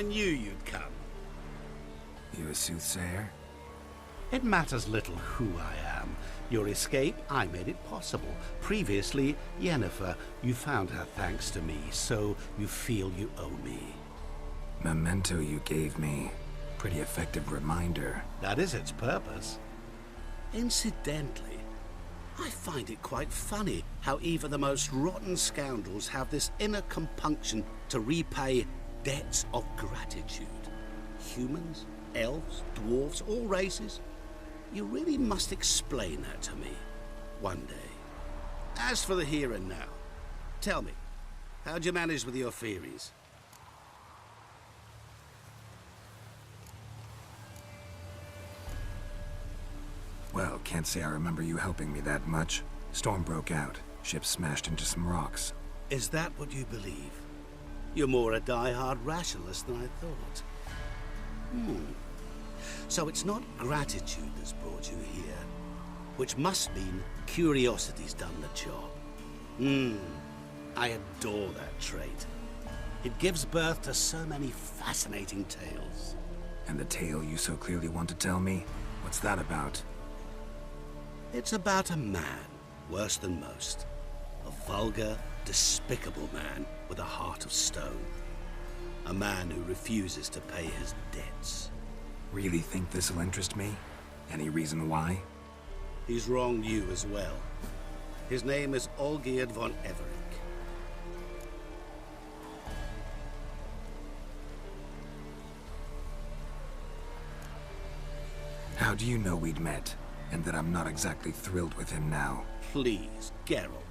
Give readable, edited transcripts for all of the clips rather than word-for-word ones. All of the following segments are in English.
I knew you'd come. You a soothsayer? It matters little who I am. Your escape, I made it possible. Previously, Yennefer, you found her thanks to me, so you feel you owe me. Memento you gave me. Pretty effective reminder. That is its purpose. Incidentally, I find it quite funny how even the most rotten scoundrels have this inner compunction to repay debts of gratitude. Humans, elves, dwarves, all races. You really must explain that to me one day. As for the here and now, tell me, how'd you manage with your theories? Well, can't say I remember you helping me that much. Storm broke out. Ship smashed into some rocks. Is that what you believe? You're more a die-hard rationalist than I thought. So it's not gratitude that's brought you here, which must mean curiosity's done the job. I adore that trait. It gives birth to so many fascinating tales. And the tale you so clearly want to tell me? What's that about? It's about a man, worse than most. A vulgar, despicable man with a heart of stone. A man who refuses to pay his debts. Really think this'll interest me? Any reason why? He's wronged you as well. His name is Olgierd von Everec. How do you know we'd met? And that I'm not exactly thrilled with him now? Please, Geralt.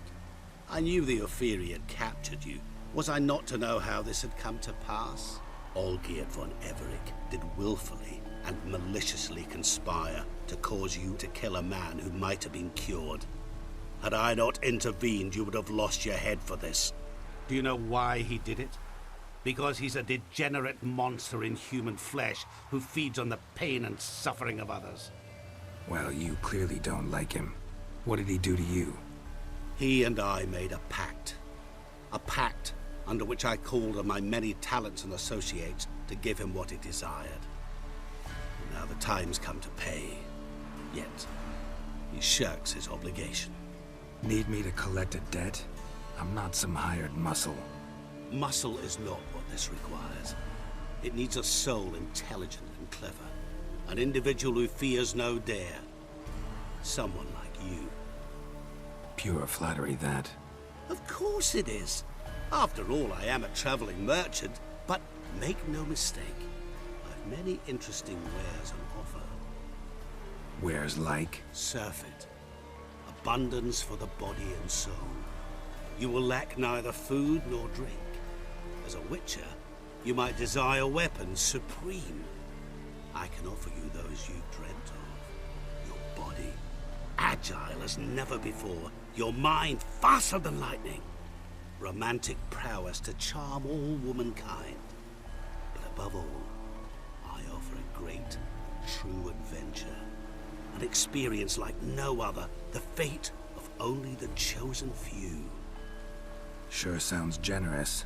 I knew the Ophiri had captured you. Was I not to know how this had come to pass? Olgierd von Everec did willfully and maliciously conspire to cause you to kill a man who might have been cured. Had I not intervened, you would have lost your head for this. Do you know why he did it? Because he's a degenerate monster in human flesh who feeds on the pain and suffering of others. Well, you clearly don't like him. What did he do to you? He and I made a pact. A pact under which I called on my many talents and associates to give him what he desired. Now the time's come to pay. Yet, he shirks his obligation. Need me to collect a debt? I'm not some hired muscle. Muscle is not what this requires. It needs a soul intelligent and clever. An individual who fears no dare. Someone like you. Pure flattery, that. Of course it is. After all, I am a traveling merchant. But make no mistake, I've many interesting wares on offer. Wares like? Surfeit. Abundance for the body and soul. You will lack neither food nor drink. As a witcher, you might desire weapons supreme. I can offer you those you dreamt of. Your body, agile as never before. Your mind, faster than lightning. Romantic prowess to charm all womankind. But above all, I offer a great, true adventure. An experience like no other. The fate of only the chosen few. Sure sounds generous.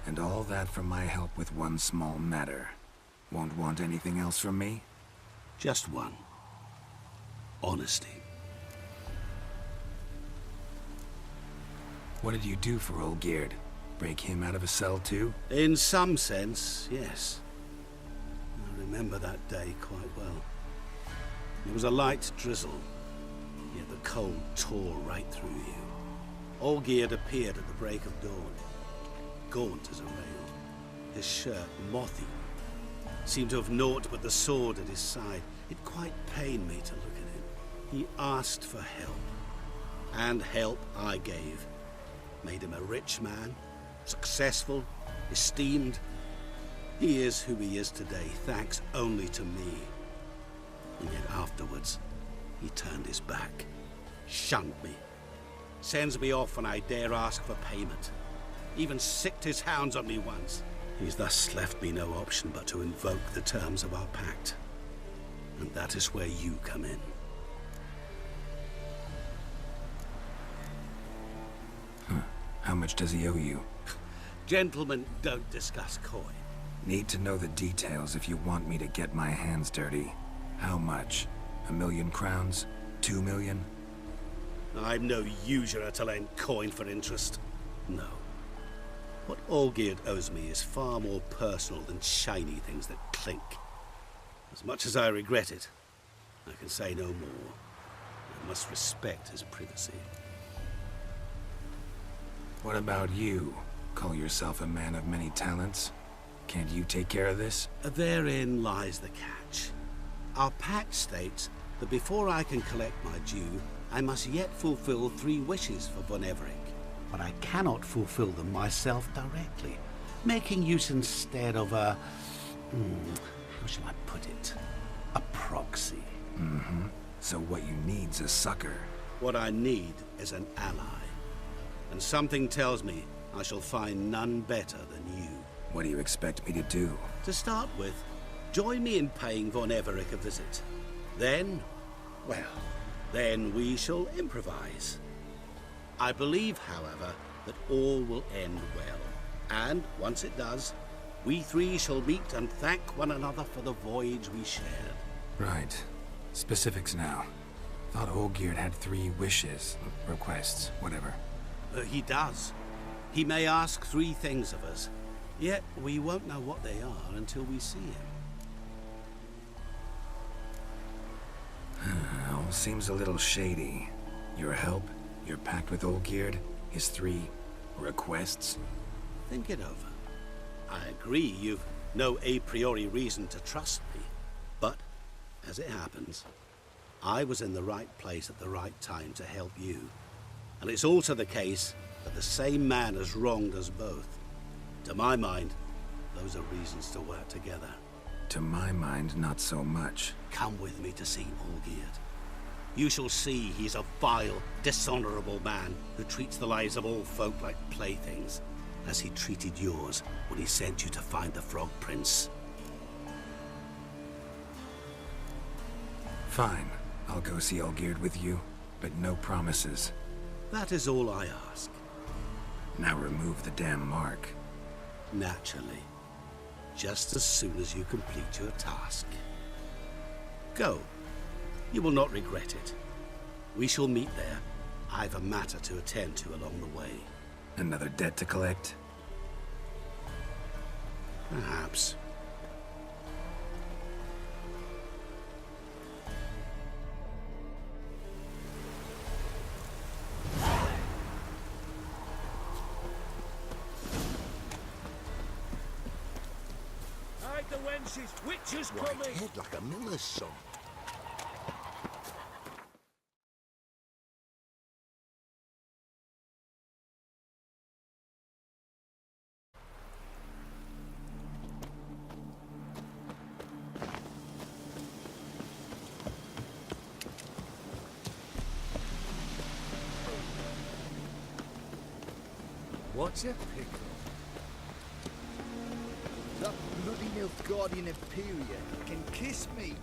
And all that for my help with one small matter. Won't want anything else from me? Just one. Honesty. What did you do for Olgierd? Break him out of a cell too? In some sense, yes. I remember that day quite well. It was a light drizzle, yet the cold tore right through you. Olgierd appeared at the break of dawn, gaunt as a rail, his shirt mothy. Seemed to have naught but the sword at his side. It quite pained me to look at him. He asked for help, and help I gave. Made him a rich man, successful, esteemed. He is who he is today, thanks only to me. And yet afterwards, he turned his back, shunned me, sends me off when I dare ask for payment. Even sicked his hounds on me once. He's thus left me no option but to invoke the terms of our pact. And that is where you come in. How much does he owe you? Gentlemen don't discuss coin. Need to know the details if you want me to get my hands dirty. How much? 1,000,000 crowns? 2,000,000? I'm no usurer to lend coin for interest. No. What Olgierd owes me is far more personal than shiny things that clink. As much as I regret it, I can say no more. I must respect his privacy. What about you? Call yourself a man of many talents? Can't you take care of this? Therein lies the catch. Our pact states that before I can collect my due, I must yet fulfill 3 wishes for von Everec. But I cannot fulfill them myself directly, making use instead of a... how shall I put it? A proxy. Mm-hmm. So what you need's a sucker. What I need is an ally. And something tells me I shall find none better than you. What do you expect me to do? To start with, join me in paying von Everec a visit. Then, well, then we shall improvise. I believe, however, that all will end well. And once it does, we 3 shall meet and thank one another for the voyage we shared. Right. Specifics now. Thought Olgierd had 3 wishes, requests, whatever. He does. He may ask 3 things of us, yet we won't know what they are until we see him. All seems a little shady. Your help, your pact with Olgierd, his 3 requests. Think it over. I agree you've no a priori reason to trust me, but as it happens, I was in the right place at the right time to help you. And it's also the case that the same man has wronged us both. To my mind, those are reasons to work together. To my mind, not so much. Come with me to see Olgierd. You shall see he's a vile, dishonorable man who treats the lives of all folk like playthings, as he treated yours when he sent you to find the Frog Prince. Fine. I'll go see Olgierd with you, but no promises. That is all I ask. Now remove the damn mark. Naturally. Just as soon as you complete your task. Go. You will not regret it. We shall meet there. I've a matter to attend to along the way. Another debt to collect? Perhaps. The wenches, witches Right coming! head like a miller's son. What's a pickle? That bloody Nilfgaardian Imperial can kiss me.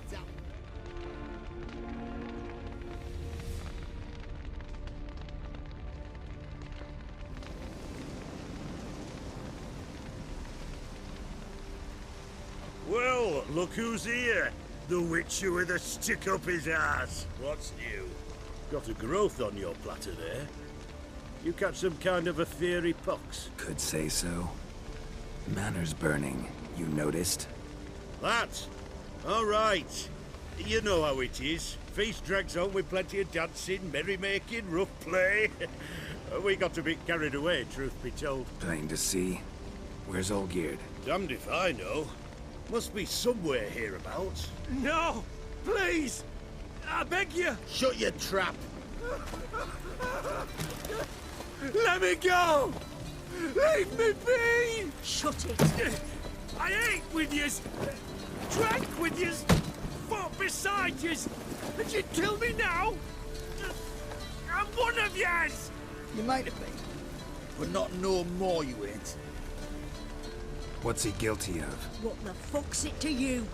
Well, look who's here. The witcher with a stick up his ass. What's new? Got a growth on your platter there. You catch some kind of a fiery pox? Could say so. Manor's burning. You noticed? That? All right. You know how it is. Feast drags on with plenty of dancing, merrymaking, rough play. We got a bit carried away, truth be told. Plain to see. Where's Olgierd? Damned if I know. Must be somewhere hereabouts. No! Please! I beg you! Shut your trap. Let me go! Leave me be! Shut it! I ate with yous, drank with yous, fought beside yous, and you'd kill me now? I'm one of yous! You might have been, but not no more you ain't. What's he guilty of? What the fuck's it to you?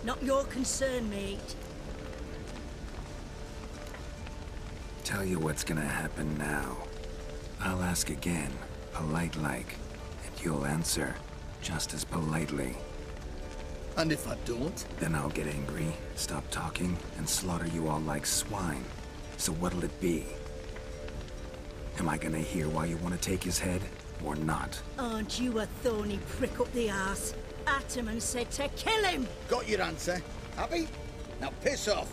Not your concern, mate. Tell you what's gonna happen now. I'll ask again, polite-like, and you'll answer just as politely. And if I don't? Then I'll get angry, stop talking, and slaughter you all like swine. So what'll it be? Am I gonna hear why you want to take his head, or not? Aren't you a thorny prick up the arse? Ataman said to kill him! Got your answer. Happy? Now piss off.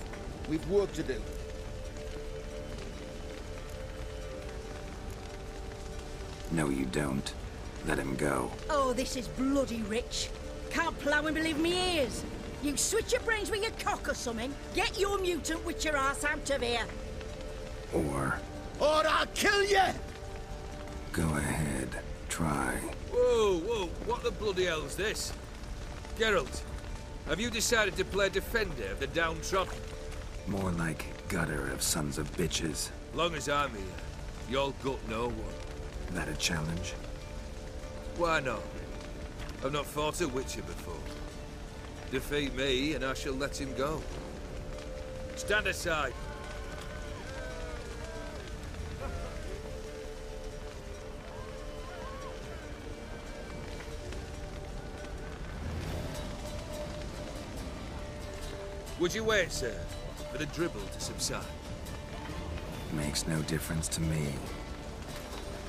We've work to do. No, you don't. Let him go. Oh, this is bloody rich. Can't plough and believe me ears. You switch your brains with your cock or something. Get your mutant witcher ass out of here. Or I'll kill you! go ahead, try. Whoa, whoa, what the bloody hell's this? Geralt, have you decided to play defender of the downtrodden? More like gutter of sons of bitches. Long as I'm here, you'll gut no one. That a challenge? Why not? I've not fought a witcher before. Defeat me and I shall let him go. Stand aside. Would you wait, sir, for the dribble to subside? Makes no difference to me.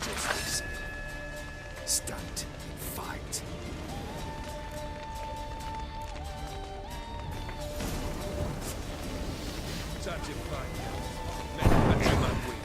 Just listen. Stunt. Fight. Time to find out. Men under my wing.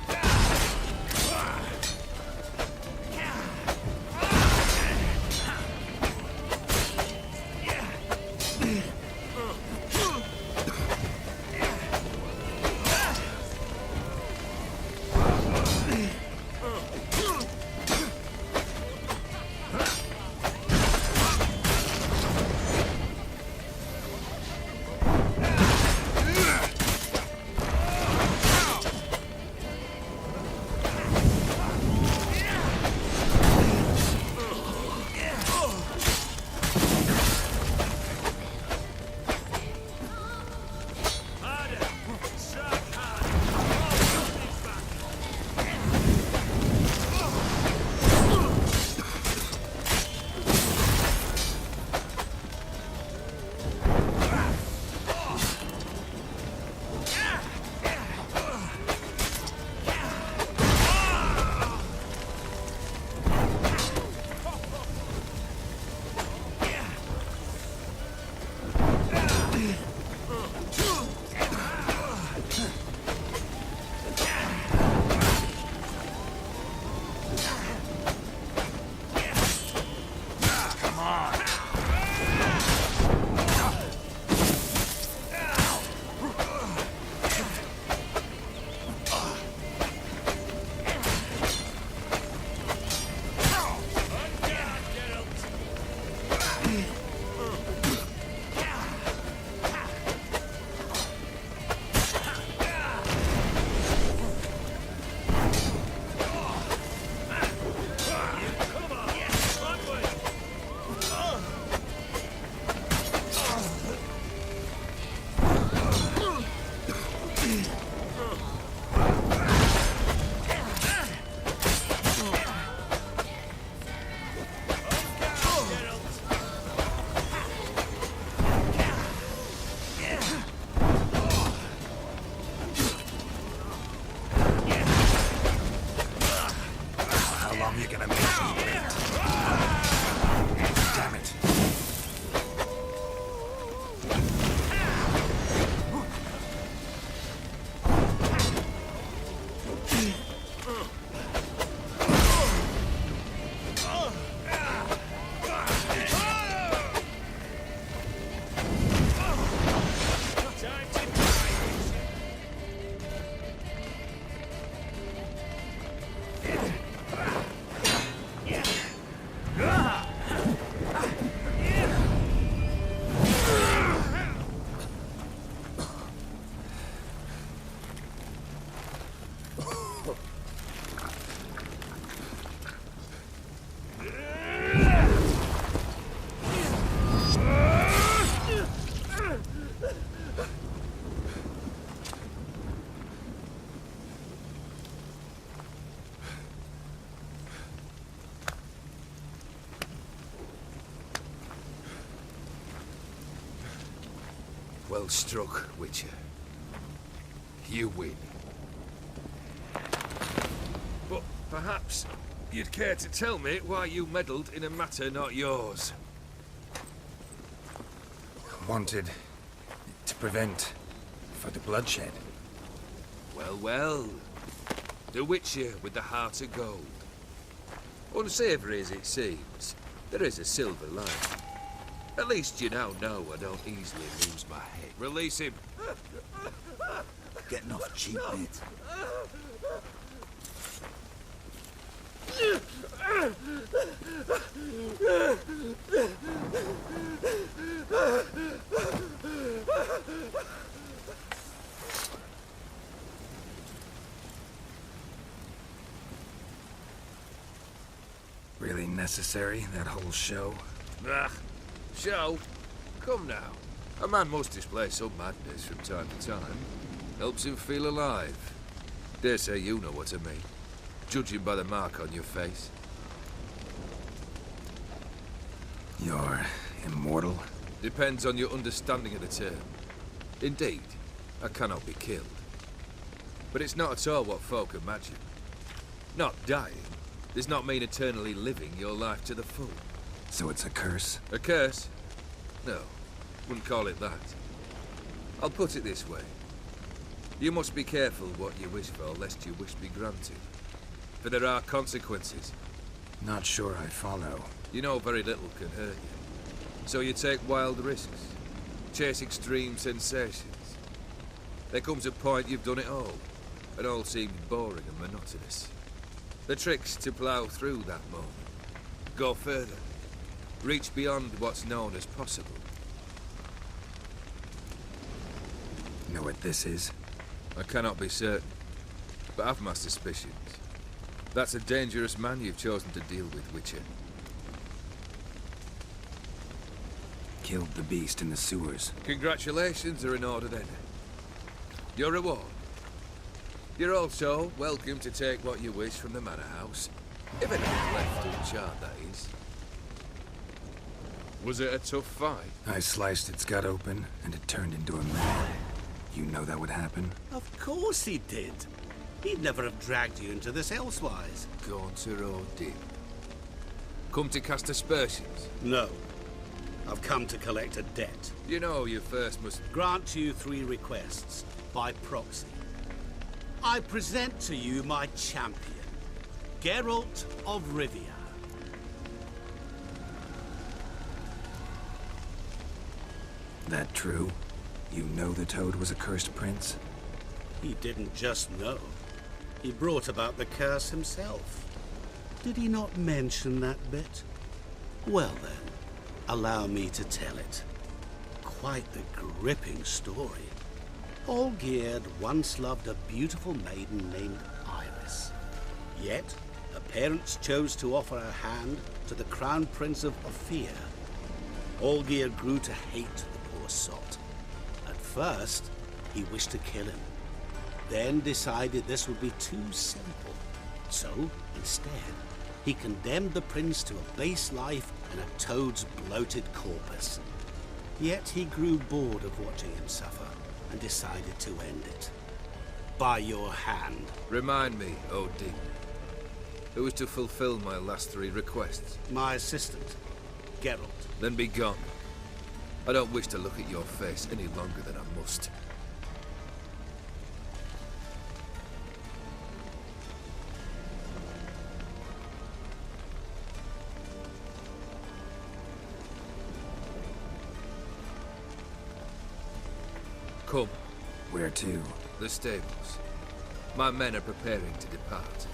Well struck, Witcher. You win. But perhaps you'd care to tell me why you meddled in a matter not yours. Wanted to prevent further bloodshed. Well, well. The Witcher with the heart of gold. Unsavoury as it seems, there is a silver lining. At least you now know I don't easily lose my head. Release him. Getting off cheap, mate. Really necessary, that whole show? Ah, show? Come now. A man must display some madness from time to time. Helps him feel alive. Dare say you know what I mean. Judging by the mark on your face. You're immortal? Depends on your understanding of the term. Indeed, I cannot be killed. But it's not at all what folk imagine. Not dying does not mean eternally living your life to the full. So it's a curse? A curse? No, wouldn't call it that. I'll put it this way. You must be careful what you wish for, lest your wish be granted. For there are consequences. Not sure I follow. You know very little can hurt you. So you take wild risks. Chase extreme sensations. There comes a point you've done it all. And all seems boring and monotonous. The trick's to plough through that moment. Go further. Reach beyond what's known as possible. Know what this is? I cannot be certain, but I've my suspicions. That's a dangerous man you've chosen to deal with, Witcher. Killed the beast in the sewers. Congratulations are in order then. Your reward. You're also welcome to take what you wish from the manor house. If it ain't left uncharred, that is. Was it a tough fight? I sliced its gut open, and it turned into a man. You know that would happen? Of course he did. He'd never have dragged you into this elsewise. Gaunter or dim. Come to cast aspersions. No. I've come to collect a debt. You know you first must... Grant you 3 requests, by proxy. I present to you my champion, Geralt of Rivia. That true? You know the Toad was a cursed prince? He didn't just know. He brought about the curse himself. Did he not mention that bit? Well then, allow me to tell it. Quite the gripping story. Olgierd once loved a beautiful maiden named Iris. Yet, her parents chose to offer her hand to the Crown Prince of Ophir. Olgierd grew to hate the poor sot. At first, he wished to kill him. Then decided this would be too simple. So, instead, he condemned the prince to a base life in a toad's bloated corpus. Yet he grew bored of watching him suffer and decided to end it. By your hand. Remind me, Odin. Who is to fulfill my last 3 requests? My assistant, Geralt. Then be gone. I don't wish to look at your face any longer than I must. Come. Where to? The stables. My men are preparing to depart.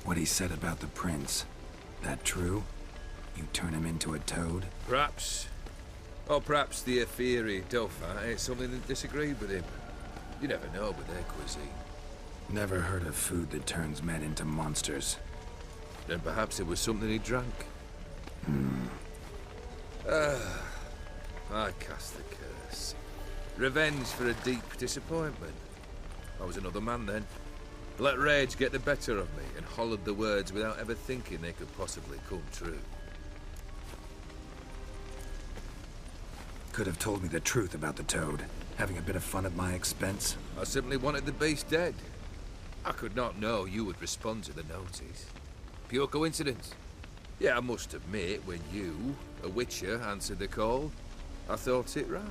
What he said about the prince. That true? You turn him into a toad? Perhaps. Or perhaps the Ophiri Dauphin ate something that disagreed with him. You never know with their cuisine. Never heard of food that turns men into monsters. Then perhaps it was something he drank. I cast the curse. Revenge for a deep disappointment. I was another man then. Let rage get the better of me and hollered the words without ever thinking they could possibly come true. Could have told me the truth about the toad, having a bit of fun at my expense. I simply wanted the beast dead. I could not know you would respond to the notice. Pure coincidence. Yeah, I must admit, when you, a witcher, answered the call, I thought it right.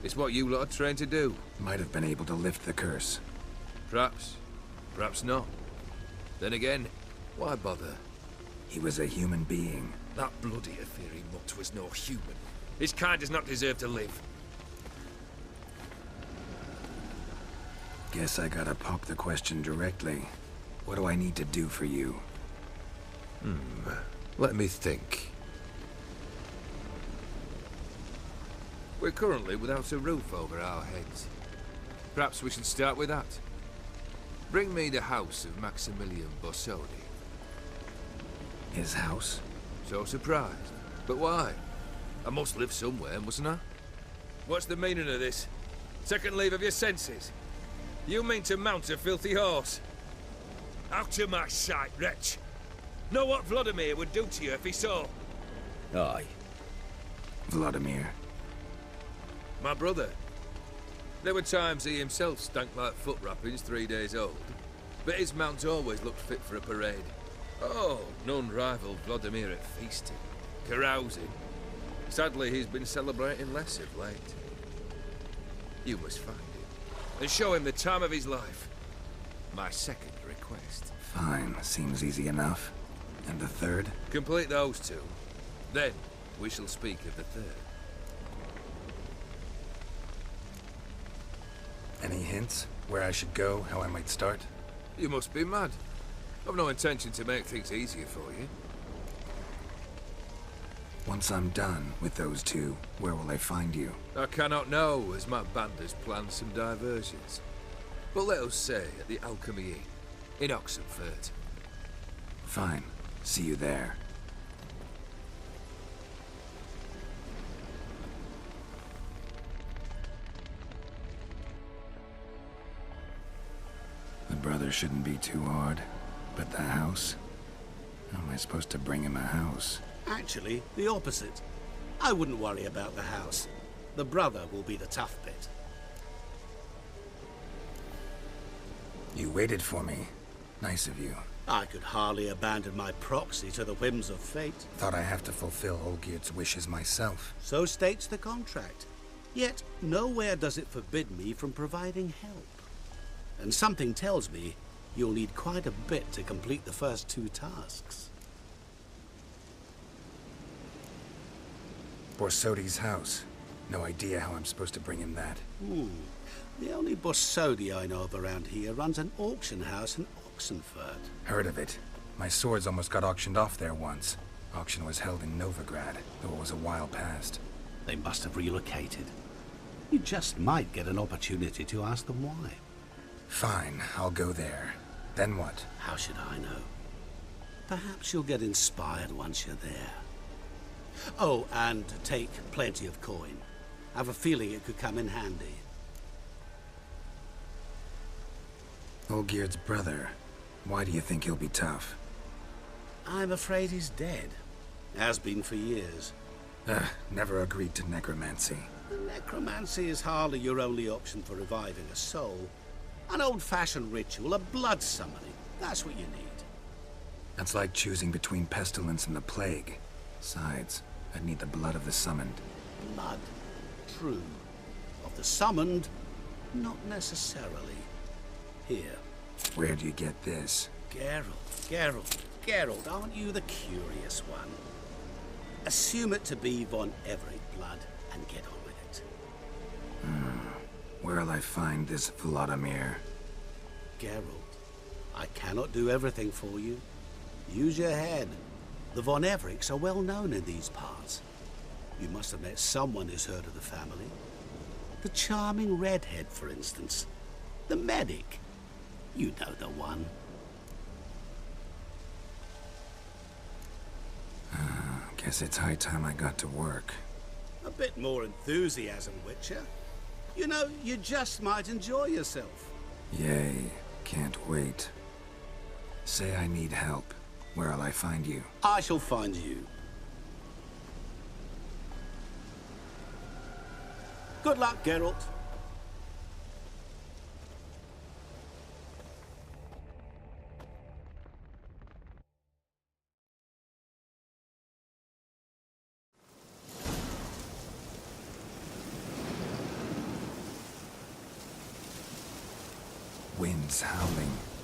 It's what you lot are trained to do. Might have been able to lift the curse. Perhaps. Perhaps not. Then again, why bother? He was a human being. That bloody Aetheri mutt was no human. His kind does not deserve to live. Guess I gotta pop the question directly. What do I need to do for you? Let me think. We're currently without a roof over our heads. Perhaps we should start with that. Bring me the house of Maximilian Borsodi. His house? So surprised. But why? I must live somewhere, mustn't I? What's the meaning of this? Second leave of your senses? You mean to mount a filthy horse? Out of my sight, wretch! Know what Vladimir would do to you if he saw? Aye. Vladimir. My brother. There were times he himself stank like foot wrappings 3 days old, but his mount always looked fit for a parade. Oh, none rivaled Vladimir at feasting, carousing. Sadly, he's been celebrating less of late. You must find him, and show him the time of his life. My second request. Fine, seems easy enough. And the third? Complete those two. Then, we shall speak of the third. Any hints? Where I should go? How I might start? You must be mad. I've no intention to make things easier for you. Once I'm done with those two, where will I find you? I cannot know, as my band has planned some diversions. But let us say at the Alchemy Inn, in Oxenfurt. Fine. See you there. The brother shouldn't be too hard. But the house? How am I supposed to bring him a house? Actually, the opposite. I wouldn't worry about the house. The brother will be the tough bit. You waited for me. Nice of you. I could hardly abandon my proxy to the whims of fate. Thought I have to fulfill Olgierd's wishes myself. So states the contract. Yet, nowhere does it forbid me from providing help. And something tells me you'll need quite a bit to complete the first 2 tasks. Borsodi's house. No idea how I'm supposed to bring him that. The only Borsodi I know of around here runs an auction house in Oxenfurt. Heard of it. My swords almost got auctioned off there once. Auction was held in Novigrad, though it was a while past. They must have relocated. You just might get an opportunity to ask them why. Fine, I'll go there. Then what? How should I know? Perhaps you'll get inspired once you're there. Oh, and take plenty of coin. I have a feeling it could come in handy. Olgierd's brother. Why do you think he'll be tough? I'm afraid he's dead. Has been for years. Never agreed to necromancy. Necromancy is hardly your only option for reviving a soul. An old-fashioned ritual, a blood summoning. That's what you need. That's like choosing between pestilence and the plague. Besides, I'd need the blood of the summoned. Blood. True. Of the summoned, not necessarily. Here. Where do you get this? Geralt, aren't you the curious one? Assume it to be von Everec blood and get on with it. Where'll I find this Vladimir? Geralt, I cannot do everything for you. Use your head. The von Everecs are well known in these parts. You must have met someone who's heard of the family. The charming redhead, for instance. The medic. You know the one. Guess it's high time I got to work. A bit more enthusiasm, Witcher. You know, you just might enjoy yourself. Yay, can't wait. Say I need help. Where'll I find you? I shall find you. Good luck, Geralt. Wind's howling.